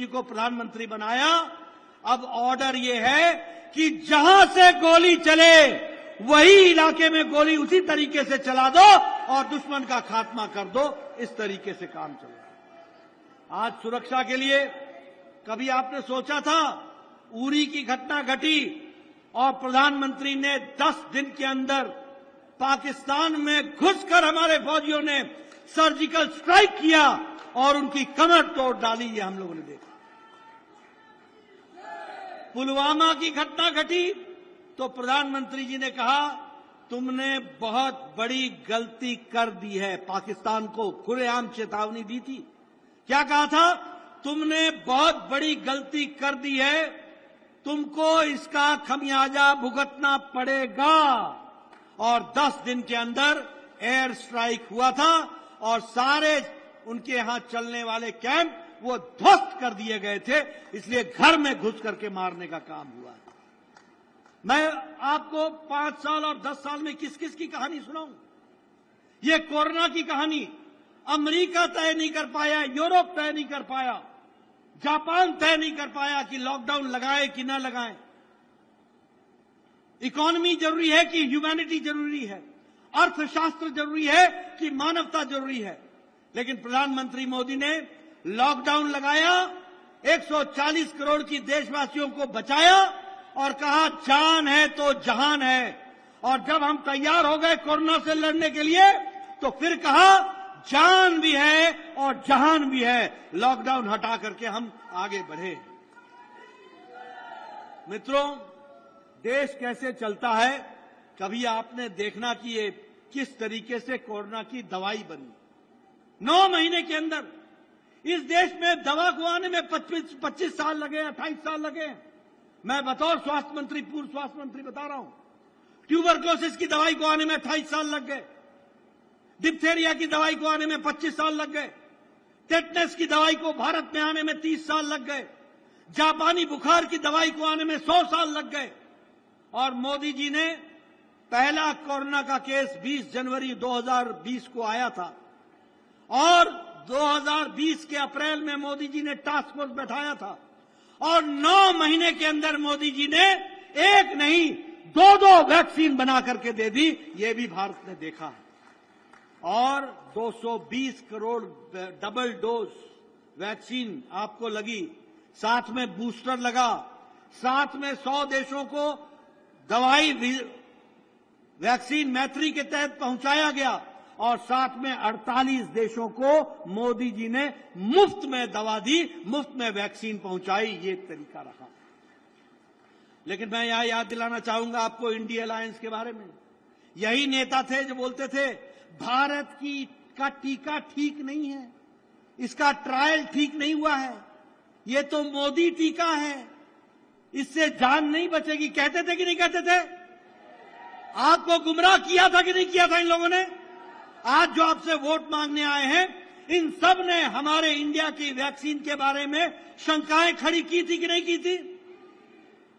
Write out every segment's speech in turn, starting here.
को प्रधानमंत्री बनाया। अब ऑर्डर ये है कि जहां से गोली चले वही इलाके में गोली उसी तरीके से चला दो और दुश्मन का खात्मा कर दो। इस तरीके से काम चल रहा है। आज सुरक्षा के लिए कभी आपने सोचा था? उरी की घटना घटी और प्रधानमंत्री ने 10 दिन के अंदर पाकिस्तान में घुसकर हमारे फौजियों ने सर्जिकल स्ट्राइक किया और उनकी कमर तोड़ डाली। ये हम लोगों ने देखा। पुलवामा की घटना घटी तो प्रधानमंत्री जी ने कहा तुमने बहुत बड़ी गलती कर दी है। पाकिस्तान को खुलेआम चेतावनी दी थी। क्या कहा था? तुमने बहुत बड़ी गलती कर दी है, तुमको इसका खमियाजा भुगतना पड़ेगा। और 10 दिन के अंदर एयर स्ट्राइक हुआ था और सारे उनके यहां चलने वाले कैंप वो ध्वस्त कर दिए गए थे। इसलिए घर में घुस करके मारने का काम हुआ है। मैं आपको 5 साल और 10 साल में किस किस की कहानी सुनाऊं? ये कोरोना की कहानी अमेरिका तय नहीं कर पाया, यूरोप तय नहीं कर पाया, जापान तय नहीं कर पाया कि लॉकडाउन लगाए कि ना लगाए। इकोनॉमी जरूरी है कि ह्यूमैनिटी जरूरी है, अर्थशास्त्र जरूरी है कि मानवता जरूरी है। लेकिन प्रधानमंत्री मोदी ने लॉकडाउन लगाया, 140 करोड़ की देशवासियों को बचाया और कहा जान है तो जहान है। और जब हम तैयार हो गए कोरोना से लड़ने के लिए तो फिर कहा जान भी है और जहान भी है। लॉकडाउन हटा करके हम आगे बढ़े। मित्रों, देश कैसे चलता है कभी आपने देखना कि ये किस तरीके से कोरोना की दवाई बनी। 9 महीने के अंदर इस देश में दवा को आने में 25 साल लगे, 28 साल लगे। मैं बतौर स्वास्थ्य मंत्री, पूर्व स्वास्थ्य मंत्री बता रहा हूं। ट्यूबरक्लोसिस की दवाई को आने में 28 साल लग गए, डिप्थेरिया की दवाई को आने में 25 साल लग गए, टेटनस की दवाई को भारत में आने में 30 साल लग गए, जापानी बुखार की दवाई को आने में 100 साल लग गए। और मोदी जी ने पहला कोरोना का केस 20 जनवरी 2020 को आया था और 2020 के अप्रैल में मोदी जी ने टास्क फोर्स बैठाया था और 9 महीने के अंदर मोदी जी ने एक नहीं 2-2 वैक्सीन बना करके दे दी। ये भी भारत ने देखा है। और 220 करोड़ डबल डोज वैक्सीन आपको लगी, साथ में बूस्टर लगा, साथ में 100 देशों को दवाई वैक्सीन मैत्री के तहत पहुंचाया गया और साथ में 48 देशों को मोदी जी ने मुफ्त में दवा दी, मुफ्त में वैक्सीन पहुंचाई। ये तरीका रहा। लेकिन मैं यहां याद दिलाना चाहूंगा आपको इंडिया अलायंस के बारे में। यही नेता थे जो बोलते थे भारत का टीका ठीक नहीं है, इसका ट्रायल ठीक नहीं हुआ है, ये तो मोदी टीका है, इससे जान नहीं बचेगी। कहते थे कि नहीं कहते थे? आपको गुमराह किया था कि नहीं किया था इन लोगों ने? आज जो आपसे वोट मांगने आए हैं, इन सब ने हमारे इंडिया की वैक्सीन के बारे में शंकाएं खड़ी की थी कि नहीं की थी?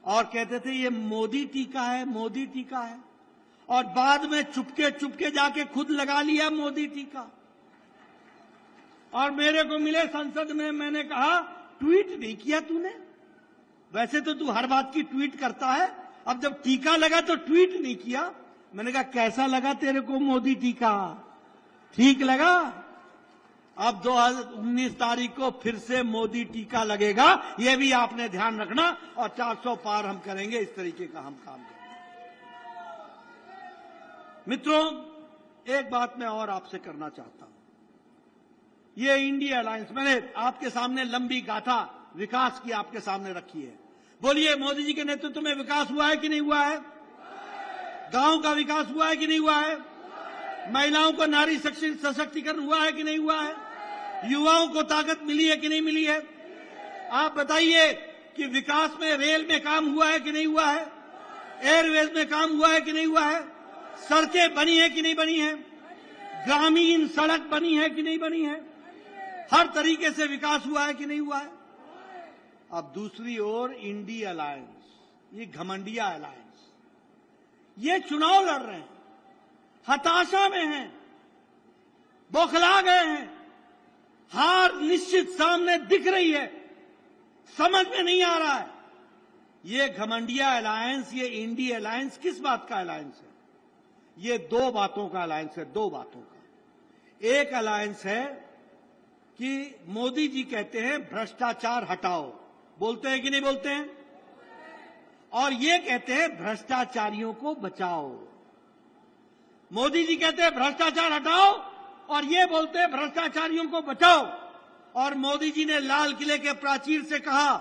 और कहते थे ये मोदी टीका है, मोदी टीका है, और बाद में चुपके चुपके जाके खुद लगा लिया मोदी टीका। और मेरे को मिले संसद में, मैंने कहा ट्वीट नहीं किया तूने? वैसे तो तू हर बात की ट्वीट करता है, अब जब टीका लगा तो ट्वीट नहीं किया। मैंने कहा कैसा लगा तेरे को मोदी टीका? ठीक लगा? अब 2019 तारीख को फिर से मोदी टीका लगेगा, यह भी आपने ध्यान रखना। और 400 पार हम करेंगे, इस तरीके का हम काम करेंगे। मित्रों, एक बात मैं और आपसे करना चाहता हूं। ये इंडिया अलायंस, मैंने आपके सामने लंबी गाथा विकास की आपके सामने रखी है। बोलिए, मोदी जी के नेतृत्व में विकास हुआ है कि नहीं हुआ है? गांव का विकास हुआ है कि नहीं हुआ है? महिलाओं को नारी सशक्तिकरण हुआ है कि नहीं हुआ है? युवाओं को ताकत मिली है कि नहीं मिली है? आप बताइए कि विकास में रेल में काम हुआ है कि नहीं हुआ है? एयरवेज में काम हुआ है कि नहीं हुआ है? सड़कें बनी है कि नहीं बनी है? ग्रामीण सड़क बनी है कि नहीं बनी है? हर तरीके से विकास हुआ है कि नहीं हुआ है? अब दूसरी ओर इंडिया अलायंस, ये घमंडिया अलायंस, ये चुनाव लड़ रहे हैं, हताशा में हैं, बौखला गए हैं, हार निश्चित सामने दिख रही है। समझ में नहीं आ रहा है ये घमंडिया अलायंस, ये इंडी अलायंस किस बात का अलायंस है? ये दो बातों का अलायंस है, दो बातों का। एक अलायंस है कि मोदी जी कहते हैं भ्रष्टाचार हटाओ, बोलते हैं कि नहीं बोलते हैं? और ये कहते हैं भ्रष्टाचारियों को बचाओ। मोदी जी कहते हैं भ्रष्टाचार हटाओ और ये बोलते हैं भ्रष्टाचारियों को बचाओ। और मोदी जी ने लाल किले के प्राचीर से कहा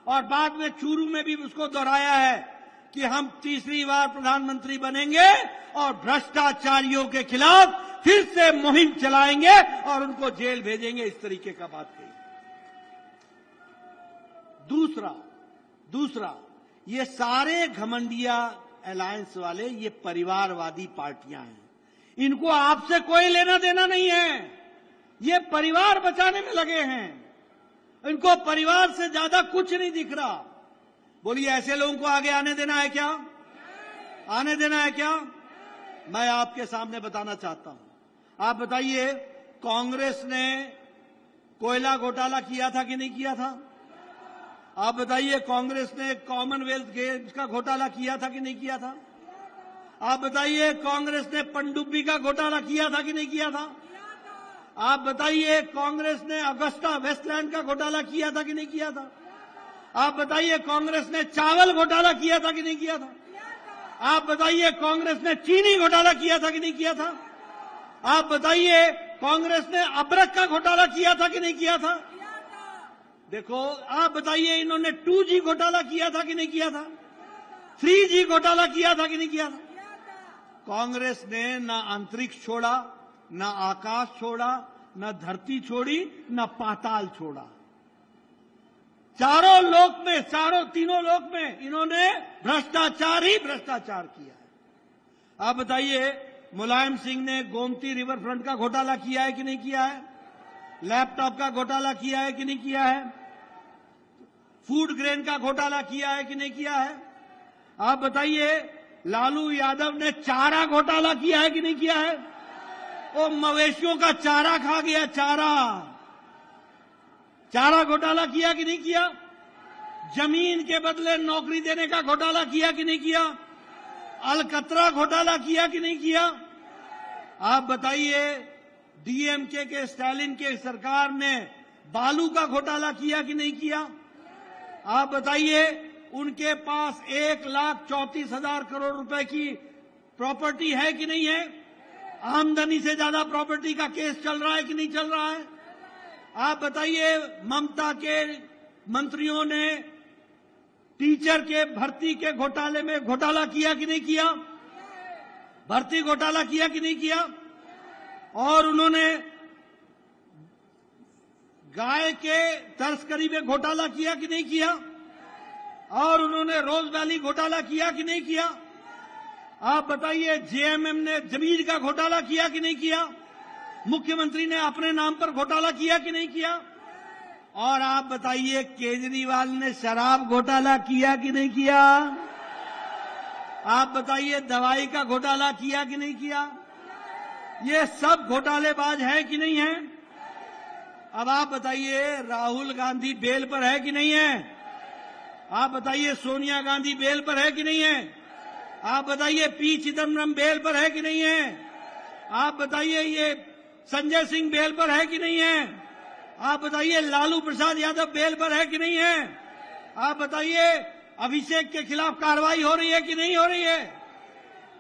और बाद में चूरू में भी उसको दोहराया है कि हम तीसरी बार प्रधानमंत्री बनेंगे और भ्रष्टाचारियों के खिलाफ फिर से मुहिम चलाएंगे और उनको जेल भेजेंगे, इस तरीके का बात कही। दूसरा ये सारे घमंडिया अलायंस वाले ये परिवारवादी पार्टियां हैं, इनको आपसे कोई लेना देना नहीं है। ये परिवार बचाने में लगे हैं, इनको परिवार से ज्यादा कुछ नहीं दिख रहा। बोलिए ऐसे लोगों को आगे आने देना है क्या? आने देना है क्या? मैं आपके सामने बताना चाहता हूं। आप बताइए, कांग्रेस ने कोयला घोटाला किया था कि नहीं किया था? आप बताइए, कांग्रेस ने कॉमनवेल्थ गेम्स का घोटाला किया था कि नहीं किया था? आप बताइए, कांग्रेस ने पनडुब्बी का घोटाला किया था कि नहीं किया था? आप बताइए, कांग्रेस ने अगस्ता वेस्टलैंड का घोटाला किया था कि नहीं किया था? आप बताइए, कांग्रेस ने चावल घोटाला किया था कि नहीं किया था? आप बताइए, कांग्रेस ने चीनी घोटाला किया था कि नहीं किया था? आप बताइए, कांग्रेस ने अबरक का घोटाला किया था कि नहीं किया था? देखो, आप बताइए, इन्होंने 2G घोटाला किया था कि नहीं किया था? 3G घोटाला किया था कि नहीं किया था? कांग्रेस ने न अंतरिक्ष छोड़ा, न आकाश छोड़ा, न धरती छोड़ी, न पाताल छोड़ा। तीनों लोक में इन्होंने भ्रष्टाचार ही भ्रष्टाचार किया है। आप बताइए, मुलायम सिंह ने गोमती रिवर फ्रंट का घोटाला किया है कि नहीं किया है? लैपटॉप का घोटाला किया है कि नहीं किया है? फूड ग्रेन का घोटाला किया है कि नहीं किया है? आप बताइए, लालू यादव ने चारा घोटाला किया है कि नहीं किया है? वो मवेशियों का चारा खा गया, चारा घोटाला किया कि नहीं किया? जमीन के बदले नौकरी देने का घोटाला किया कि नहीं किया? अलकतरा घोटाला किया कि नहीं किया? आप बताइए, डीएमके के स्टालिन के सरकार ने बालू का घोटाला किया कि नहीं किया? आप बताइए, उनके पास 1,34,000 करोड़ रुपए की प्रॉपर्टी है कि नहीं है? आमदनी से ज्यादा प्रॉपर्टी का केस चल रहा है कि नहीं चल रहा है? आप बताइए, ममता के मंत्रियों ने टीचर के भर्ती के घोटाले में घोटाला किया कि नहीं किया? भर्ती घोटाला किया कि नहीं किया? और उन्होंने गाय के तस्करी में घोटाला किया कि नहीं किया? और उन्होंने रोज वैली घोटाला किया कि नहीं किया? आप बताइए, जेएमएम ने जमीन का घोटाला किया कि नहीं किया? मुख्यमंत्री ने अपने नाम पर घोटाला किया कि नहीं किया? और आप बताइए, केजरीवाल ने शराब घोटाला किया कि नहीं किया? आप बताइए, दवाई का घोटाला किया कि नहीं किया? ये सब घोटालेबाज है कि नहीं है? अब आप बताइए, राहुल गांधी बेल पर है कि नहीं है? आप बताइए, सोनिया गांधी बेल पर है कि नहीं है? आप बताइए, पी चिदम्बरम बेल पर है कि नहीं है? आप बताइए, ये संजय सिंह बेल पर है कि नहीं है? आप बताइए, लालू प्रसाद यादव बेल पर है कि नहीं है? आप बताइए, अभिषेक के खिलाफ कार्रवाई हो रही है कि नहीं हो रही है?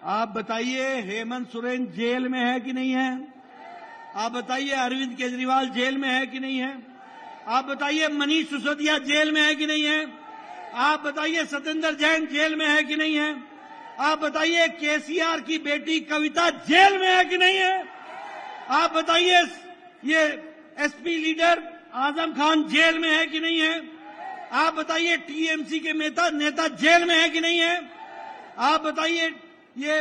आप बताइए, हेमंत सोरेन जेल में है कि नहीं है? आप बताइए, अरविंद केजरीवाल जेल में है कि नहीं है? आप बताइए, मनीष सिसोदिया जेल में है कि नहीं है? आप बताइए, सत्येंद्र जैन जेल में है कि नहीं है? आप बताइए, केसीआर की बेटी कविता जेल में है कि नहीं है? आप बताइए, ये SP leader Azam Khan jail में है कि नहीं है? आप बताइए, टीएमसी के नेता जेल में है कि नहीं है? आप बताइए, ये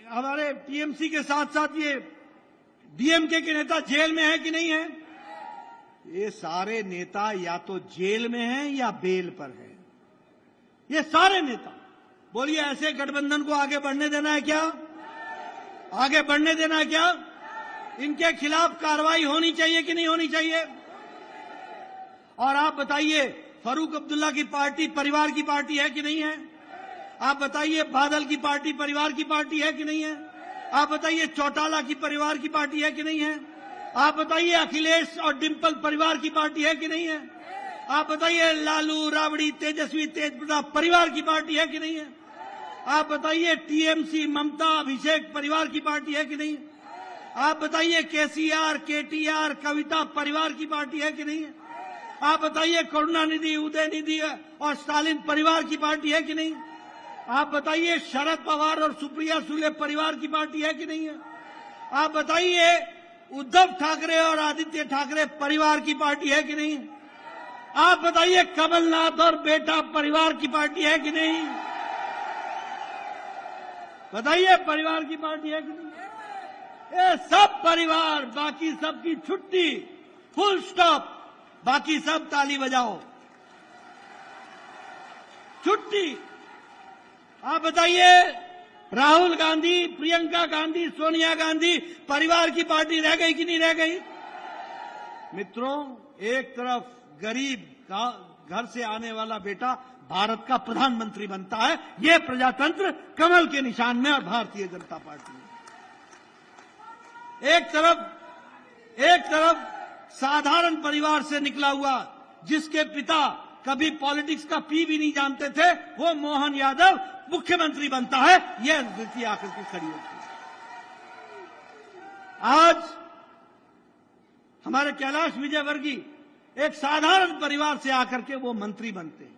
हमारे टीएमसी के साथ साथ ये डीएमके के नेता जेल में है कि नहीं है? ये सारे नेता या तो जेल में हैं या बेल पर है। ये सारे नेता, बोलिए ऐसे गठबंधन को आगे बढ़ने देना है क्या? आगे बढ़ने देना है क्या? इनके खिलाफ कार्रवाई होनी चाहिए कि नहीं होनी चाहिए? और आप बताइए, फारूक अब्दुल्ला की पार्टी परिवार की पार्टी है कि नहीं है? आप बताइए बादल की पार्टी परिवार की पार्टी है कि नहीं है? आप बताइए चौटाला की परिवार की पार्टी है कि नहीं है? आप बताइए अखिलेश और डिंपल परिवार की पार्टी है कि नहीं है? आप बताइए लालू राबड़ी तेजस्वी तेजप्रताप परिवार की पार्टी है कि नहीं है? आप बताइए टीएमसी ममता अभिषेक परिवार की पार्टी है कि नहीं है? आप बताइए केसीआर केटीआर कविता परिवार की पार्टी है कि नहीं है? आप बताइए करुणानिधि उदयनिधि और स्टालिन परिवार की पार्टी है कि नहीं? आप बताइए शरद पवार और सुप्रिया सुले परिवार की पार्टी है कि नहीं है? आप बताइए उद्धव ठाकरे और आदित्य ठाकरे परिवार की पार्टी है कि नहीं? आप बताइए कमलनाथ और बेटा परिवार की पार्टी है कि नहीं? बताइए परिवार की पार्टी है कि नहीं? ये सब परिवार, बाकी सबकी छुट्टी, फुल स्टॉप, बाकी सब ताली बजाओ, छुट्टी। आप बताइए राहुल गांधी, प्रियंका गांधी, सोनिया गांधी परिवार की पार्टी रह गई कि नहीं रह गई? मित्रों, एक तरफ गरीब का घर से आने वाला बेटा भारत का प्रधानमंत्री बनता है, यह प्रजातंत्र कमल के निशान में और भारतीय जनता पार्टी में। एक तरफ साधारण परिवार से निकला हुआ, जिसके पिता कभी पॉलिटिक्स का पी भी नहीं जानते थे, वो मोहन यादव मुख्यमंत्री बनता है, यह द्वितीय आकृति खड़ी होती है। आज हमारे कैलाश विजयवर्गीय एक साधारण परिवार से आकर के वो मंत्री बनते हैं।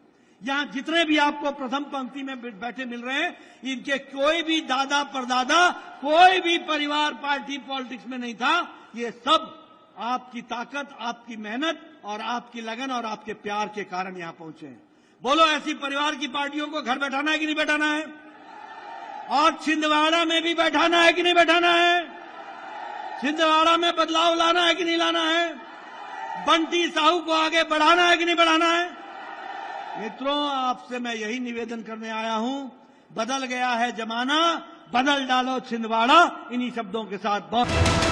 यहां जितने भी आपको प्रथम पंक्ति में बैठे मिल रहे हैं, इनके कोई भी दादा परदादा, कोई भी परिवार पार्टी पॉलिटिक्स में नहीं था। ये सब आपकी ताकत, आपकी मेहनत और आपकी लगन और आपके प्यार के कारण यहां पहुंचे हैं। बोलो, ऐसी परिवार की पार्टियों को घर बैठाना है कि नहीं बैठाना है? और छिंदवाड़ा में भी बैठाना है कि नहीं बैठाना है? छिंदवाड़ा में बदलाव लाना है कि नहीं लाना है? बंटी साहू को आगे बढ़ाना है कि नहीं बढ़ाना है? मित्रों, आपसे मैं यही निवेदन करने आया हूं, बदल गया है जमाना, बदल डालो छिंदवाड़ा। इन्हीं शब्दों के साथ बहुत